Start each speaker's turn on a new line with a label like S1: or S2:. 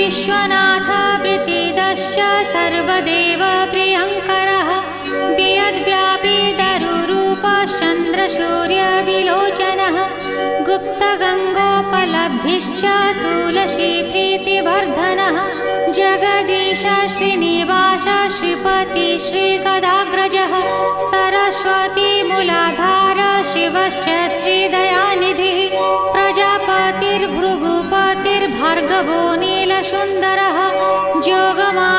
S1: विश्वनाथ प्रीतिदश्च सर्वदेव प्रियङ्करः वियद्व्यापी दरुरूपश्चन्द्रसूर्यविलोचनः गुप्तगङ्गोपलब्धिश्च तुलसी प्रीतिवर्धनः जगदीश श्रीनिवास श्रीपति श्रीगदाग्रजः सरस्वती मूलाधार शिवश्च श्रीदयानिधिः प्रजापतिर्भृगुपतिर्भार्गवो नीलसुन्दरः जोगमा